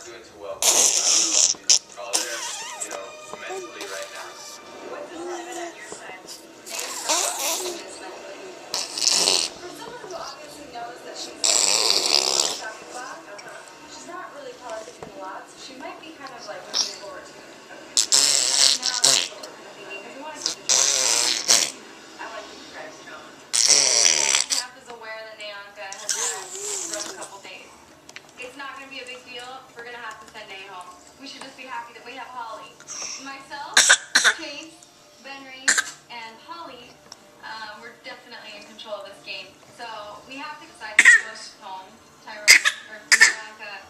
not doing too well. I don't know if she's all there, mentally right now. What's the sentiment on your side? Mentally. For someone who obviously knows that she's talking about, she's not really politicking a lot, so she might be kind of like looking forward to it. Now, if you want to keep the I like to drive strong. Camp is aware that Nayanka has had a rough couple days. It's not going to be a big deal. We're going to have to send Nay home. We should just be happy that we have Holly. Myself, Chase, Benry, and Holly, we're definitely in control of this game. So we have to decide who goes home. Tyrone or Nayanka